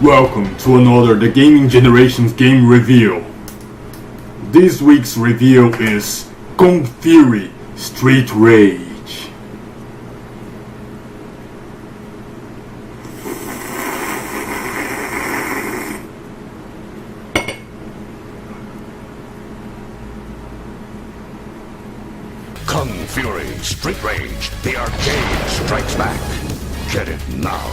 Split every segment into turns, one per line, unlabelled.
Welcome to another The Gaming Generation's game review. This week's review is Kung Fury Street Rage.
Kung Fury Street Rage, the arcade strikes back. Get it now.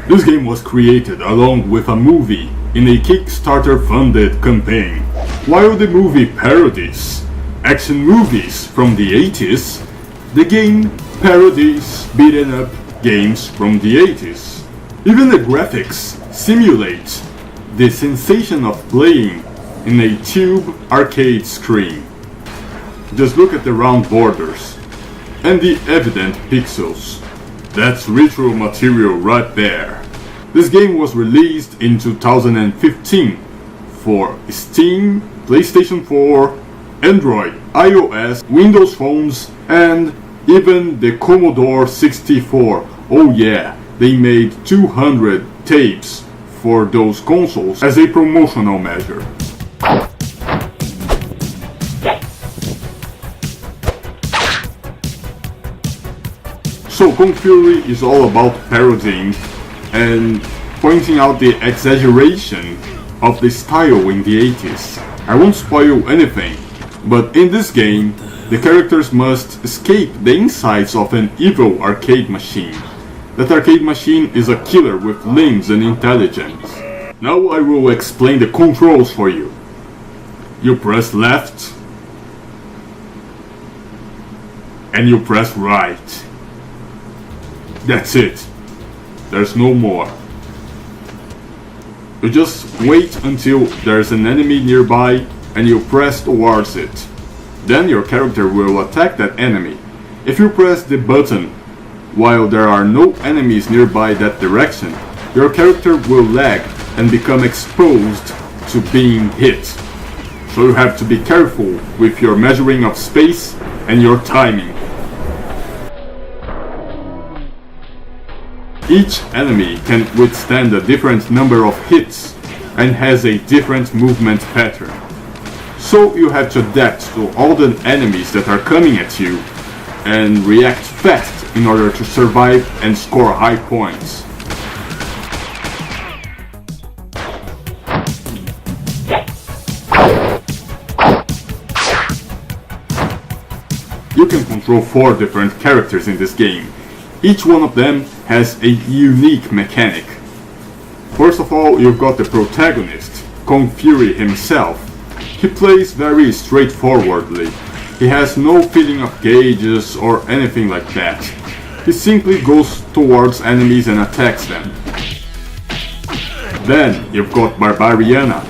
This game was created along with a movie in a Kickstarter-funded campaign. While the movie parodies action movies from the 80s, the game parodies beaten-up games from the 80s. Even the graphics simulate the sensation of playing in a tube arcade screen. Just look at the round borders and the evident pixels. That's retro material right there. This game was released in 2015 for Steam, PlayStation 4, Android, iOS, Windows phones, and even the Commodore 64. Oh yeah, they made 200 tapes for those consoles as a promotional measure. So Kung Fury is all about parodying and pointing out the exaggeration of the style in the 80s. I won't spoil anything, but in this game, the characters must escape the insides of an evil arcade machine. That arcade machine is a killer with limbs and intelligence. Now I will explain the controls for you. You press left, and you press right. That's it. There's no more. You just wait until there's an enemy nearby and you press towards it. Then your character will attack that enemy. If you press the button while there are no enemies nearby that direction, your character will lag and become exposed to being hit. So you have to be careful with your measuring of space and your timing. Each enemy can withstand a different number of hits and has a different movement pattern. So you have to adapt to all the enemies that are coming at you and react fast in order to survive and score high points. You can control 4 different characters in this game. Each one of them has a unique mechanic. First of all, you've got the protagonist, Kung Fury himself. He plays very straightforwardly. He has no feeling of gauges or anything like that. He simply goes towards enemies and attacks them. Then you've got Barbariana.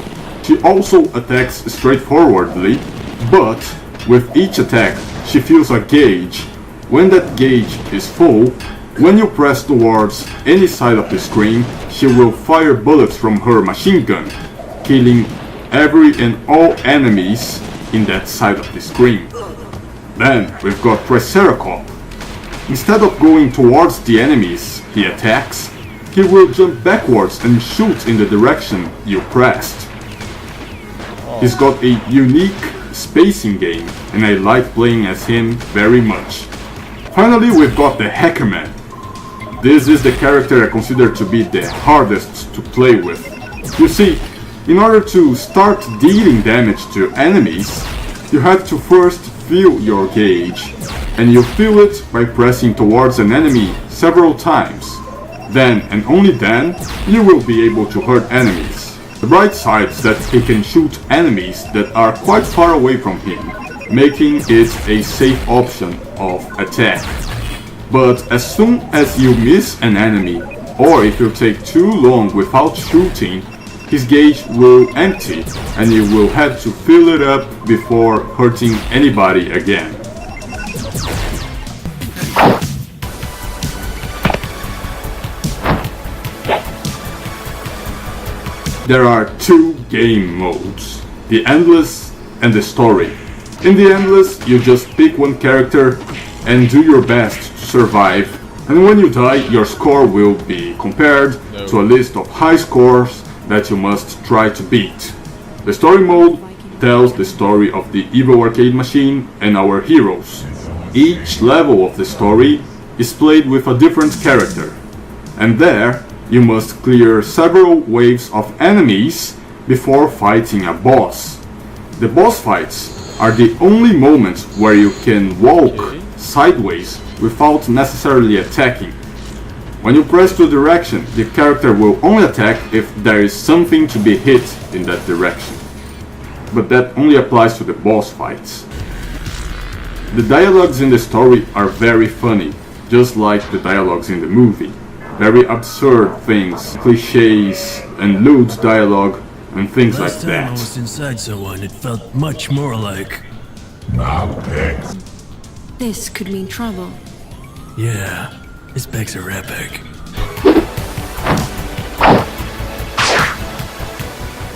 She also attacks straightforwardly, but with each attack she feels a gauge. When that gauge is full, when you press towards any side of the screen, she will fire bullets from her machine gun, killing every and all enemies in that side of the screen. Then we've got Triceracop. Instead of going towards the enemies he attacks, he will jump backwards and shoot in the direction you pressed. He's got a unique spacing game, and I like playing as him very much. Finally, we've got the Hackerman. This is the character I consider to be the hardest to play with. You see, in order to start dealing damage to enemies, you have to first feel your gauge, and you feel it by pressing towards an enemy several times. Then, and only then, you will be able to hurt enemies. The bright side is that he can shoot enemies that are quite far away from him, making it a safe option of attack. But as soon as you miss an enemy, or if you take too long without shooting, his gauge will empty and you will have to fill it up before hurting anybody again. There are 2 game modes, the Endless and the story. In the Endless, you just pick one character and do your best to survive, and when you die, your score will be compared to a list of high scores that you must try to beat. The story mode tells the story of the evil arcade machine and our heroes. Each level of the story is played with a different character, and there you must clear several waves of enemies before fighting a boss. The boss fights are the only moments where you can walk sideways without necessarily attacking. When you press to a direction, the character will only attack if there is something to be hit in that direction. But that only applies to the boss fights. The dialogues in the story are very funny, just like the dialogues in the movie. Very absurd things, cliches, and lewd dialogue, and things like
Last time I
that.
was inside someone, it felt much more like...
This could mean trouble.
Yeah, his pecs are epic.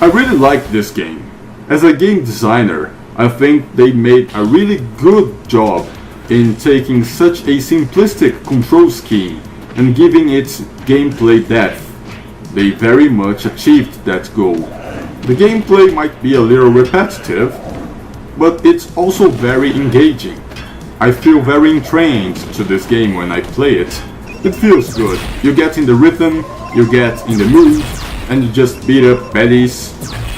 I really like this game. As a game designer, I think they made a really good job in taking such a simplistic control scheme and giving it gameplay depth. They very much achieved that goal. The gameplay might be a little repetitive, but it's also very engaging. I feel very entrained to this game when I play it. It feels good. You get in the rhythm, you get in the mood, and you just beat up baddies.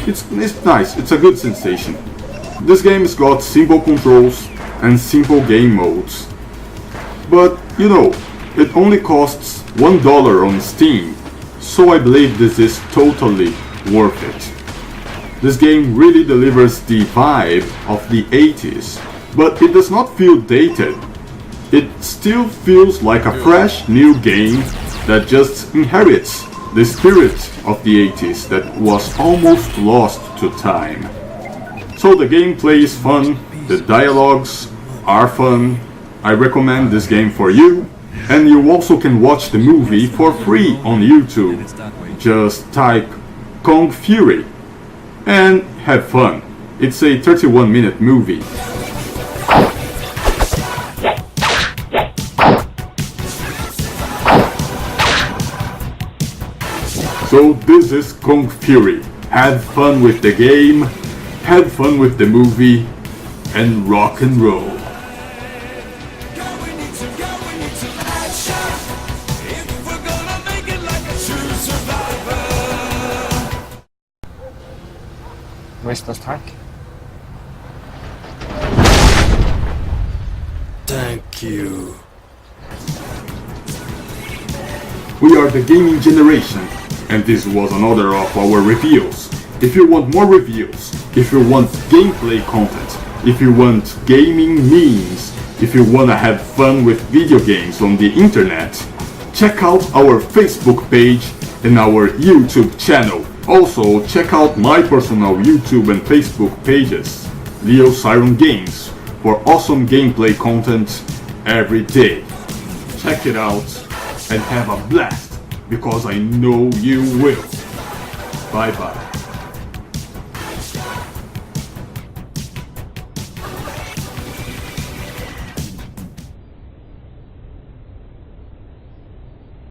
It's nice, it's a good sensation. This game's got simple controls and simple game modes. But, you know, it only costs $1 on Steam, so I believe this is totally worth it. This game really delivers the vibe of the 80s, but it does not feel dated. It still feels like a fresh new game that just inherits the spirit of the 80s that was almost lost to time. So the gameplay is fun, the dialogues are fun. I recommend this game for you, and you also can watch the movie for free on YouTube. Just type Kung Fury and have fun. It's a 31-minute movie. So this is Kung Fury. Have fun with the game, have fun with the movie, and rock and roll.
Restless tank.
Thank you.
We are the gaming generation, and this was another of our reviews. If you want more reviews, if you want gameplay content, if you want gaming memes, if you wanna have fun with video games on the internet, check out our Facebook page and our YouTube channel. Also, check out my personal YouTube and Facebook pages, Leo Siren Games, for awesome gameplay content every day. Check it out and have a blast, because I know you will. Bye bye.